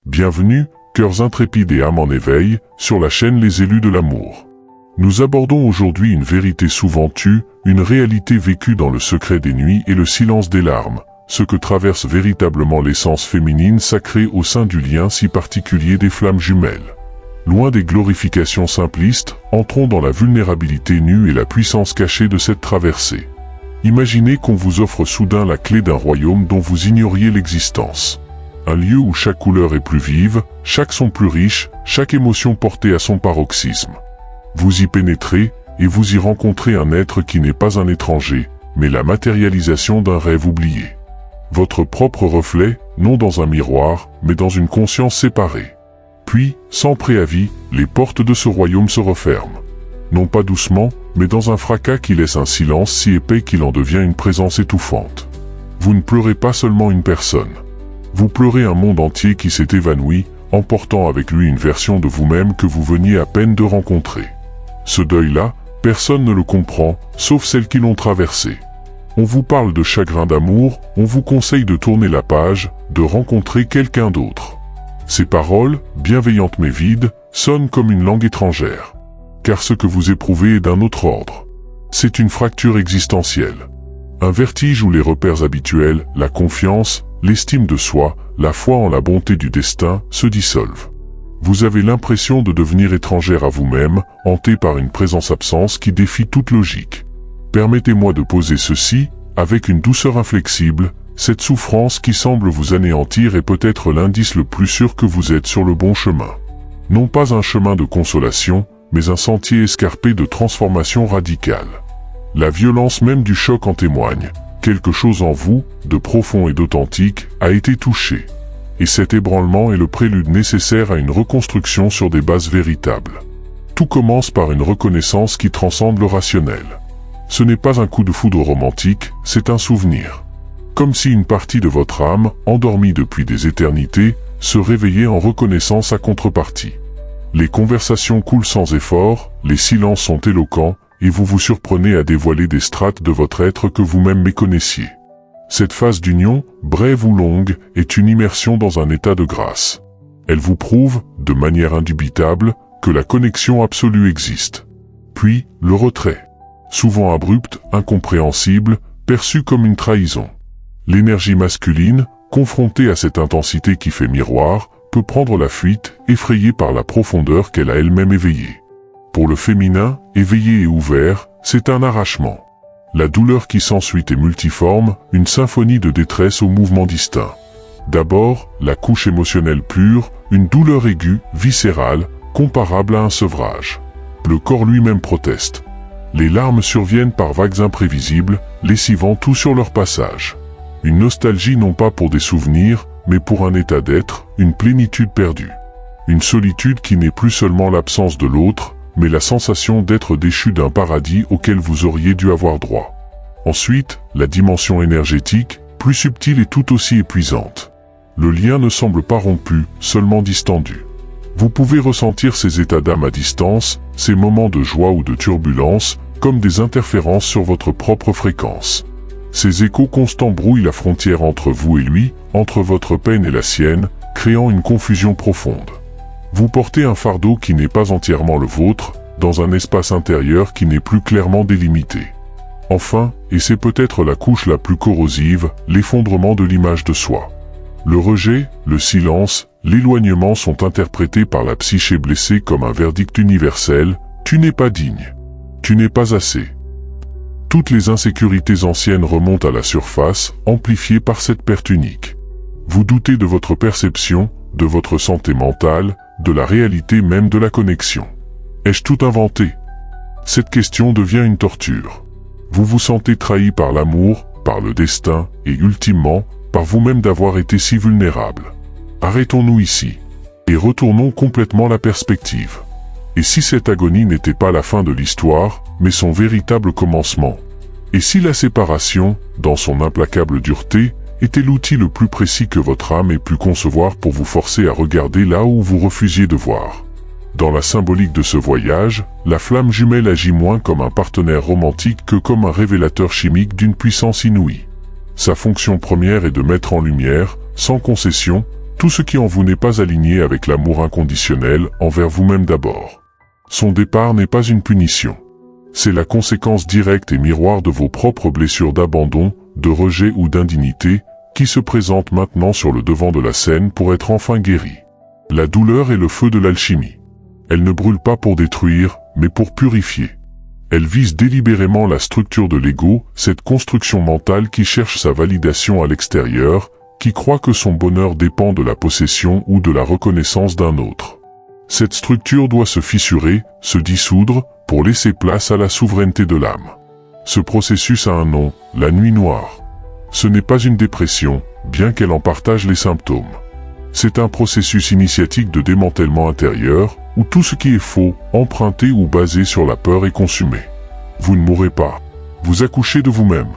Bienvenue, cœurs intrépides et âmes en éveil, sur la chaîne Les Élus de l'amour. Nous abordons aujourd'hui une vérité souvent tue, une réalité vécue dans le secret des nuits et le silence des larmes, ce que traverse véritablement l'essence féminine sacrée au sein du lien si particulier des flammes jumelles. Loin des glorifications simplistes, entrons dans la vulnérabilité nue et la puissance cachée de cette traversée. Imaginez qu'on vous offre soudain la clé d'un royaume dont vous ignoriez l'existence. Un lieu où chaque couleur est plus vive, chaque son plus riche, chaque émotion portée à son paroxysme. Vous y pénétrez, et vous y rencontrez un être qui n'est pas un étranger, mais la matérialisation d'un rêve oublié. Votre propre reflet, non dans un miroir, mais dans une conscience séparée. Puis, sans préavis, les portes de ce royaume se referment. Non pas doucement, mais dans un fracas qui laisse un silence si épais qu'il en devient une présence étouffante. Vous ne pleurez pas seulement une personne. Vous pleurez un monde entier qui s'est évanoui, emportant avec lui une version de vous-même que vous veniez à peine de rencontrer. Ce deuil-là, personne ne le comprend, sauf celles qui l'ont traversé. On vous parle de chagrin d'amour, on vous conseille de tourner la page, de rencontrer quelqu'un d'autre. Ces paroles, bienveillantes mais vides, sonnent comme une langue étrangère. Car ce que vous éprouvez est d'un autre ordre. C'est une fracture existentielle. Un vertige où les repères habituels, la confiance, l'estime de soi, la foi en la bonté du destin, se dissolvent. Vous avez l'impression de devenir étrangère à vous-même, hanté par une présence-absence qui défie toute logique. Permettez-moi de poser ceci, avec une douceur inflexible, cette souffrance qui semble vous anéantir est peut-être l'indice le plus sûr que vous êtes sur le bon chemin. Non pas un chemin de consolation, mais un sentier escarpé de transformation radicale. La violence même du choc en témoigne. Quelque chose en vous, de profond et d'authentique, a été touché. Et cet ébranlement est le prélude nécessaire à une reconstruction sur des bases véritables. Tout commence par une reconnaissance qui transcende le rationnel. Ce n'est pas un coup de foudre romantique, c'est un souvenir. Comme si une partie de votre âme, endormie depuis des éternités, se réveillait en reconnaissant sa contrepartie. Les conversations coulent sans effort, les silences sont éloquents, et vous vous surprenez à dévoiler des strates de votre être que vous-même méconnaissiez. Cette phase d'union, brève ou longue, est une immersion dans un état de grâce. Elle vous prouve, de manière indubitable, que la connexion absolue existe. Puis, le retrait. Souvent abrupt, incompréhensible, perçu comme une trahison. L'énergie masculine, confrontée à cette intensité qui fait miroir, peut prendre la fuite, effrayée par la profondeur qu'elle a elle-même éveillée. Pour le féminin, éveillé et ouvert, c'est un arrachement. La douleur qui s'ensuit est multiforme, une symphonie de détresse aux mouvements distincts. D'abord, la couche émotionnelle pure, une douleur aiguë, viscérale, comparable à un sevrage. Le corps lui-même proteste. Les larmes surviennent par vagues imprévisibles, lessivant tout sur leur passage. Une nostalgie non pas pour des souvenirs, mais pour un état d'être, une plénitude perdue. Une solitude qui n'est plus seulement l'absence de l'autre, mais la sensation d'être déchu d'un paradis auquel vous auriez dû avoir droit. Ensuite, la dimension énergétique, plus subtile et tout aussi épuisante. Le lien ne semble pas rompu, seulement distendu. Vous pouvez ressentir ces états d'âme à distance, ces moments de joie ou de turbulence, comme des interférences sur votre propre fréquence. Ces échos constants brouillent la frontière entre vous et lui, entre votre peine et la sienne, créant une confusion profonde. Vous portez un fardeau qui n'est pas entièrement le vôtre, dans un espace intérieur qui n'est plus clairement délimité. Enfin, et c'est peut-être la couche la plus corrosive, l'effondrement de l'image de soi. Le rejet, le silence, l'éloignement sont interprétés par la psyché blessée comme un verdict universel, « tu n'es pas digne »,« tu n'es pas assez ». Toutes les insécurités anciennes remontent à la surface, amplifiées par cette perte unique. Vous doutez de votre perception, de votre santé mentale, de la réalité même de la connexion. Ai-je tout inventé? Cette question devient une torture. Vous vous sentez trahi par l'amour, par le destin, et ultimement, par vous-même d'avoir été si vulnérable. Arrêtons-nous ici, et retournons complètement la perspective. Et si cette agonie n'était pas la fin de l'histoire, mais son véritable commencement? Et si la séparation, dans son implacable dureté, était l'outil le plus précis que votre âme ait pu concevoir pour vous forcer à regarder là où vous refusiez de voir? Dans la symbolique de ce voyage, la flamme jumelle agit moins comme un partenaire romantique que comme un révélateur chimique d'une puissance inouïe. Sa fonction première est de mettre en lumière, sans concession, tout ce qui en vous n'est pas aligné avec l'amour inconditionnel envers vous-même d'abord. Son départ n'est pas une punition. C'est la conséquence directe et miroir de vos propres blessures d'abandon, de rejet ou d'indignité, qui se présentent maintenant sur le devant de la scène pour être enfin guéries. La douleur est le feu de l'alchimie. Elle ne brûle pas pour détruire, mais pour purifier. Elle vise délibérément la structure de l'ego, cette construction mentale qui cherche sa validation à l'extérieur, qui croit que son bonheur dépend de la possession ou de la reconnaissance d'un autre. Cette structure doit se fissurer, se dissoudre, pour laisser place à la souveraineté de l'âme. Ce processus a un nom, la nuit noire. Ce n'est pas une dépression, bien qu'elle en partage les symptômes. C'est un processus initiatique de démantèlement intérieur, où tout ce qui est faux, emprunté ou basé sur la peur est consumé. Vous ne mourrez pas. Vous accouchez de vous-même.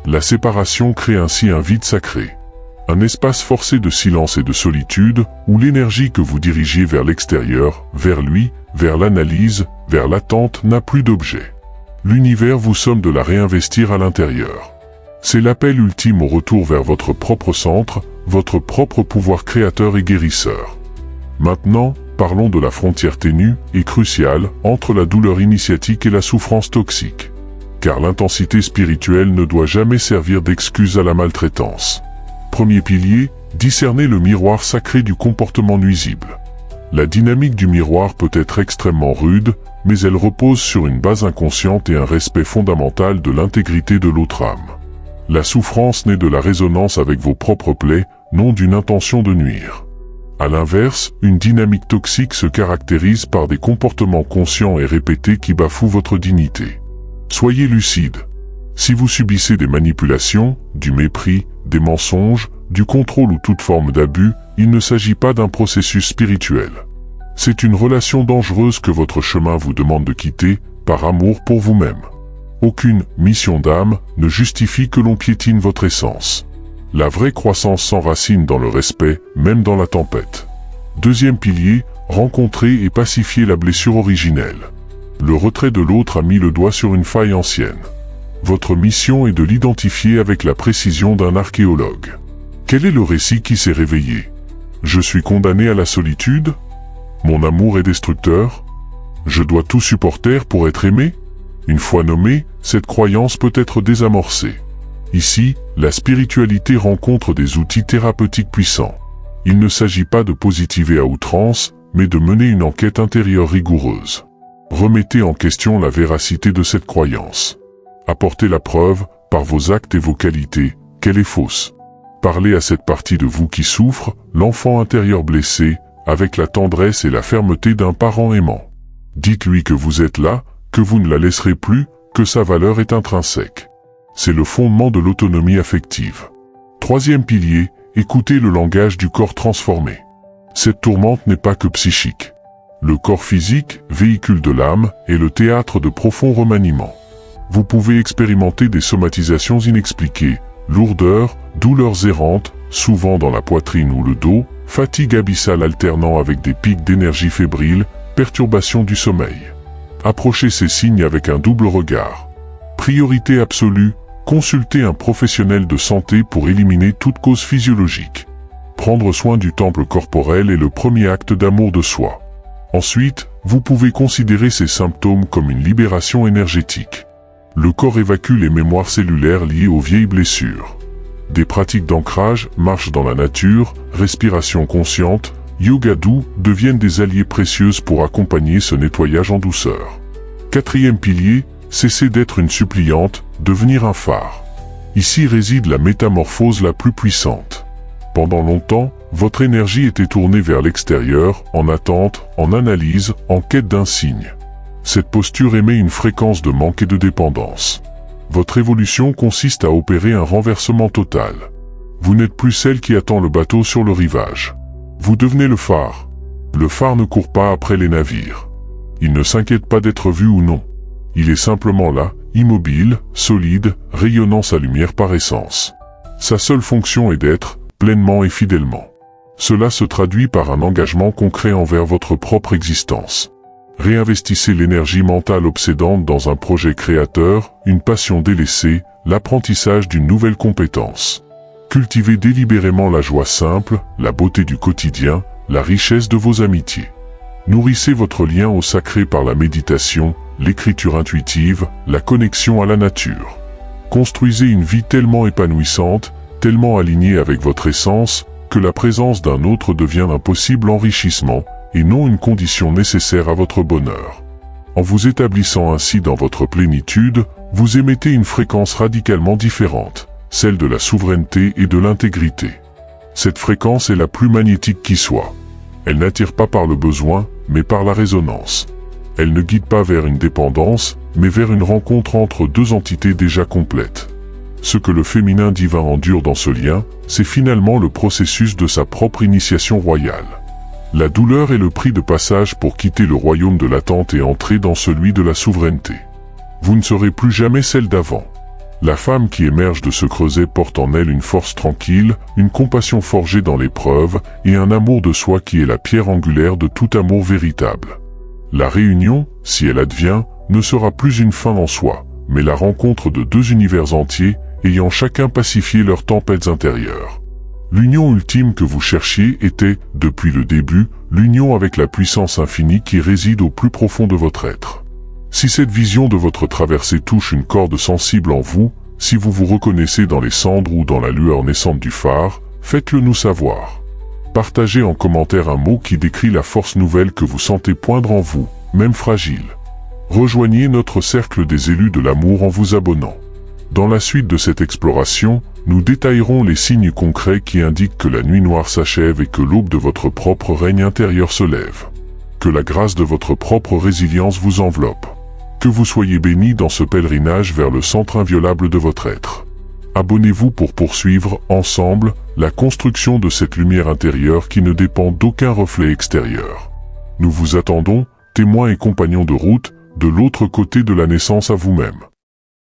La séparation crée ainsi un vide sacré. Un espace forcé de silence et de solitude, où l'énergie que vous dirigez vers l'extérieur, vers lui, vers l'analyse, vers l'attente n'a plus d'objet. L'univers vous somme de la réinvestir à l'intérieur. C'est l'appel ultime au retour vers votre propre centre, votre propre pouvoir créateur et guérisseur. Maintenant, parlons de la frontière ténue et cruciale entre la douleur initiatique et la souffrance toxique. Car l'intensité spirituelle ne doit jamais servir d'excuse à la maltraitance. Premier pilier, discerner le miroir sacré du comportement nuisible. La dynamique du miroir peut être extrêmement rude, mais elle repose sur une base inconsciente et un respect fondamental de l'intégrité de l'autre âme. La souffrance naît de la résonance avec vos propres plaies, non d'une intention de nuire. À l'inverse, une dynamique toxique se caractérise par des comportements conscients et répétés qui bafouent votre dignité. Soyez lucide. Si vous subissez des manipulations, du mépris, des mensonges, du contrôle ou toute forme d'abus, il ne s'agit pas d'un processus spirituel. C'est une relation dangereuse que votre chemin vous demande de quitter, par amour pour vous-même. Aucune mission d'âme ne justifie que l'on piétine votre essence. La vraie croissance s'enracine dans le respect, même dans la tempête. Deuxième pilier, rencontrer et pacifier la blessure originelle. Le retrait de l'autre a mis le doigt sur une faille ancienne. Votre mission est de l'identifier avec la précision d'un archéologue. Quel est le récit qui s'est réveillé? Je suis condamné à la solitude? Mon amour est destructeur? Je dois tout supporter pour être aimé? Une fois nommée, cette croyance peut être désamorcée. Ici, la spiritualité rencontre des outils thérapeutiques puissants. Il ne s'agit pas de positiver à outrance, mais de mener une enquête intérieure rigoureuse. Remettez en question la véracité de cette croyance. Apportez la preuve, par vos actes et vos qualités, qu'elle est fausse. Parlez à cette partie de vous qui souffre, l'enfant intérieur blessé, avec la tendresse et la fermeté d'un parent aimant. Dites-lui que vous êtes là, que vous ne la laisserez plus, que sa valeur est intrinsèque. C'est le fondement de l'autonomie affective. Troisième pilier, écoutez le langage du corps transformé. Cette tourmente n'est pas que psychique. Le corps physique, véhicule de l'âme, est le théâtre de profonds remaniements. Vous pouvez expérimenter des somatisations inexpliquées, lourdeurs, douleurs errantes, souvent dans la poitrine ou le dos, fatigue abyssale alternant avec des pics d'énergie fébrile, perturbation du sommeil. Approchez ces signes avec un double regard. Priorité absolue, consultez un professionnel de santé pour éliminer toute cause physiologique. Prendre soin du temple corporel est le premier acte d'amour de soi. Ensuite, vous pouvez considérer ces symptômes comme une libération énergétique. Le corps évacue les mémoires cellulaires liées aux vieilles blessures. Des pratiques d'ancrage, marche dans la nature, respiration consciente, yoga doux deviennent des alliés précieuses pour accompagner ce nettoyage en douceur. Quatrième pilier, cessez d'être une suppliante, devenir un phare. Ici réside la métamorphose la plus puissante. Pendant longtemps, votre énergie était tournée vers l'extérieur, en attente, en analyse, en quête d'un signe. Cette posture émet une fréquence de manque et de dépendance. Votre évolution consiste à opérer un renversement total. Vous n'êtes plus celle qui attend le bateau sur le rivage. Vous devenez le phare. Le phare ne court pas après les navires. Il ne s'inquiète pas d'être vu ou non. Il est simplement là, immobile, solide, rayonnant sa lumière par essence. Sa seule fonction est d'être, pleinement et fidèlement. Cela se traduit par un engagement concret envers votre propre existence. Réinvestissez l'énergie mentale obsédante dans un projet créateur, une passion délaissée, l'apprentissage d'une nouvelle compétence. Cultivez délibérément la joie simple, la beauté du quotidien, la richesse de vos amitiés. Nourrissez votre lien au sacré par la méditation, l'écriture intuitive, la connexion à la nature. Construisez une vie tellement épanouissante, tellement alignée avec votre essence, que la présence d'un autre devient un possible enrichissement, et non une condition nécessaire à votre bonheur. En vous établissant ainsi dans votre plénitude, vous émettez une fréquence radicalement différente, celle de la souveraineté et de l'intégrité. Cette fréquence est la plus magnétique qui soit. Elle n'attire pas par le besoin, mais par la résonance. Elle ne guide pas vers une dépendance, mais vers une rencontre entre deux entités déjà complètes. Ce que le féminin divin endure dans ce lien, c'est finalement le processus de sa propre initiation royale. La douleur est le prix de passage pour quitter le royaume de l'attente et entrer dans celui de la souveraineté. Vous ne serez plus jamais celle d'avant. La femme qui émerge de ce creuset porte en elle une force tranquille, une compassion forgée dans l'épreuve, et un amour de soi qui est la pierre angulaire de tout amour véritable. La réunion, si elle advient, ne sera plus une fin en soi, mais la rencontre de deux univers entiers, ayant chacun pacifié leurs tempêtes intérieures. L'union ultime que vous cherchiez était, depuis le début, l'union avec la puissance infinie qui réside au plus profond de votre être. Si cette vision de votre traversée touche une corde sensible en vous, si vous vous reconnaissez dans les cendres ou dans la lueur naissante du phare, faites-le nous savoir. Partagez en commentaire un mot qui décrit la force nouvelle que vous sentez poindre en vous, même fragile. Rejoignez notre cercle des élus de l'amour en vous abonnant. Dans la suite de cette exploration, nous détaillerons les signes concrets qui indiquent que la nuit noire s'achève et que l'aube de votre propre règne intérieur se lève. Que la grâce de votre propre résilience vous enveloppe. Que vous soyez bénis dans ce pèlerinage vers le centre inviolable de votre être. Abonnez-vous pour poursuivre, ensemble, la construction de cette lumière intérieure qui ne dépend d'aucun reflet extérieur. Nous vous attendons, témoins et compagnons de route, de l'autre côté de la naissance à vous-même.